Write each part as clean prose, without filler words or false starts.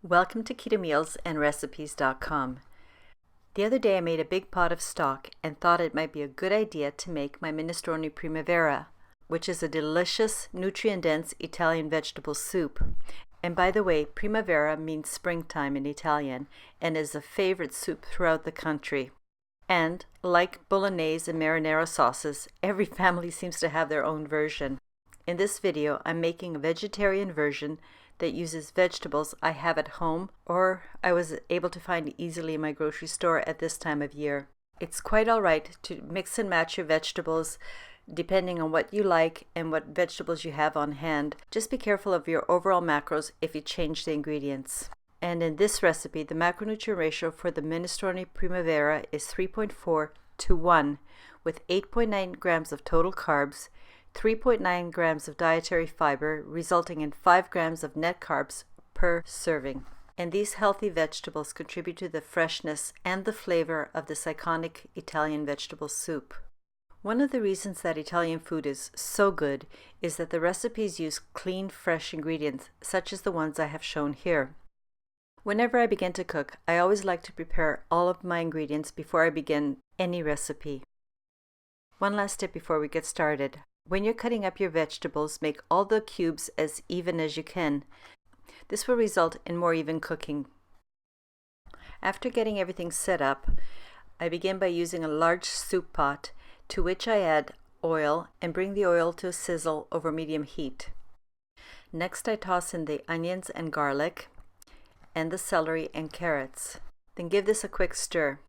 Welcome to KetoMealsAndRecipes.com. The other day I made a big pot of stock and thought it might be a good idea to make my Minestrone Primavera, which is a delicious, nutrient-dense Italian vegetable soup. And by the way, Primavera means springtime in Italian and is a favorite soup throughout the country. And like bolognese and marinara sauces, every family seems to have their own version. In this video, I'm making a vegetarian version that uses vegetables I have at home or I was able to find easily in my grocery store at this time of year. It's quite alright to mix and match your vegetables depending on what you like and what vegetables you have on hand. Just be careful of your overall macros if you change the ingredients. And in this recipe, the macronutrient ratio for the Minestrone Primavera is 3.4 to 1 with 8.9 grams of total carbs, 3.9 grams of dietary fiber, resulting in 5 grams of net carbs per serving. And these healthy vegetables contribute to the freshness and the flavor of this iconic Italian vegetable soup. One of the reasons that Italian food is so good is that the recipes use clean, fresh ingredients, such as the ones I have shown here. Whenever I begin to cook, I always like to prepare all of my ingredients before I begin any recipe. One last tip before we get started. When you're cutting up your vegetables, make all the cubes as even as you can. This will result in more even cooking. After getting everything set up, I begin by using a large soup pot to which I add oil and bring the oil to a sizzle over medium heat. Next, I toss in the onions and garlic and the celery and carrots. Then give this a quick stir.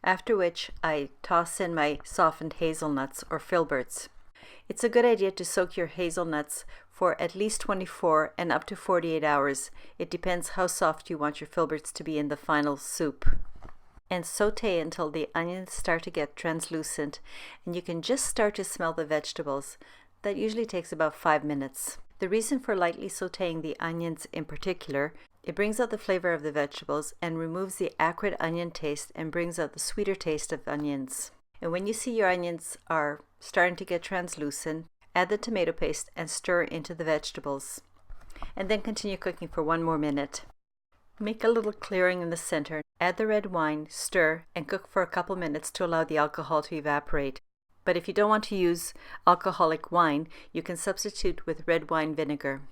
After which, I toss in my softened hazelnuts or filberts. It's a good idea to soak your hazelnuts for at least 24 and up to 48 hours. It depends how soft you want your filberts to be in the final soup. And saute until the onions start to get translucent and you can just start to smell the vegetables. That usually takes about 5 minutes. The reason for lightly sauteing the onions in particular, it brings out the flavor of the vegetables and removes the acrid onion taste and brings out the sweeter taste of onions. And when you see your onions are starting to get translucent, add the tomato paste and stir into the vegetables. And then continue cooking for 1 more minute. Make a little clearing in the center, add the red wine, stir, and cook for a couple minutes to allow the alcohol to evaporate. But if you don't want to use alcoholic wine, you can substitute with red wine vinegar.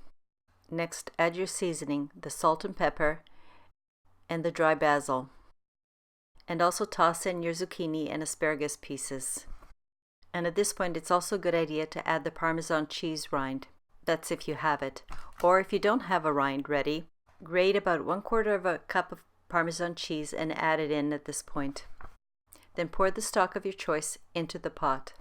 Next, add your seasoning, the salt and pepper, and the dry basil. And also toss in your zucchini and asparagus pieces. And at this point, it's also a good idea to add the Parmesan cheese rind. That's if you have it. Or if you don't have a rind ready, grate about 1/4 of a cup of Parmesan cheese and add it in at this point. Then pour the stock of your choice into the pot.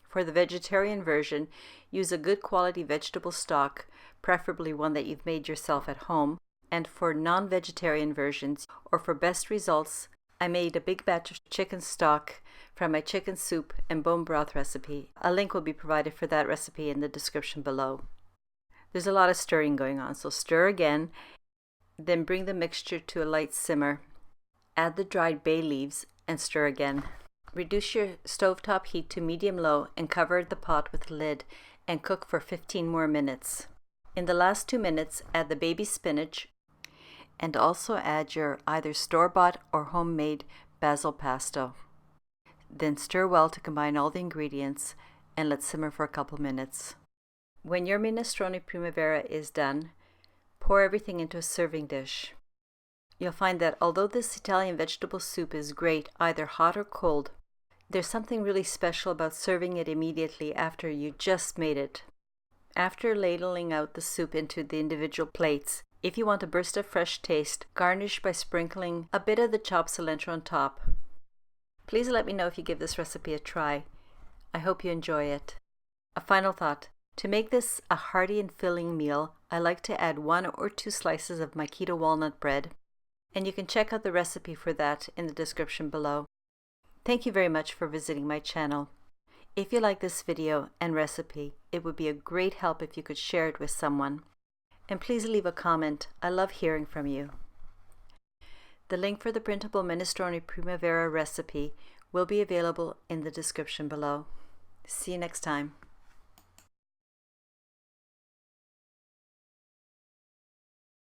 For the vegetarian version, use a good quality vegetable stock, preferably one that you've made yourself at home. And for non-vegetarian versions, or for best results, I made a big batch of chicken stock from my chicken soup and bone broth recipe. A link will be provided for that recipe in the description below. There's a lot of stirring going on, so stir again, then bring the mixture to a light simmer. Add the dried bay leaves and stir again. Reduce your stovetop heat to medium-low and cover the pot with a lid and cook for 15 more minutes. In the last 2 minutes, add the baby spinach and also add your either store-bought or homemade basil pesto. Then stir well to combine all the ingredients and let simmer for a couple minutes. When your Minestrone Primavera is done, pour everything into a serving dish. You'll find that although this Italian vegetable soup is great either hot or cold, there's something really special about serving it immediately after you just made it. After ladling out the soup into the individual plates, if you want a burst of fresh taste, garnish by sprinkling a bit of the chopped cilantro on top. Please let me know if you give this recipe a try. I hope you enjoy it. A final thought. To make this a hearty and filling meal, I like to add 1 or 2 slices of my Keto Walnut bread, and you can check out the recipe for that in the description below. Thank you very much for visiting my channel. If you like this video and recipe, it would be a great help if you could share it with someone. And please leave a comment. I love hearing from you. The link for the printable Minestrone Primavera recipe will be available in the description below. See you next time.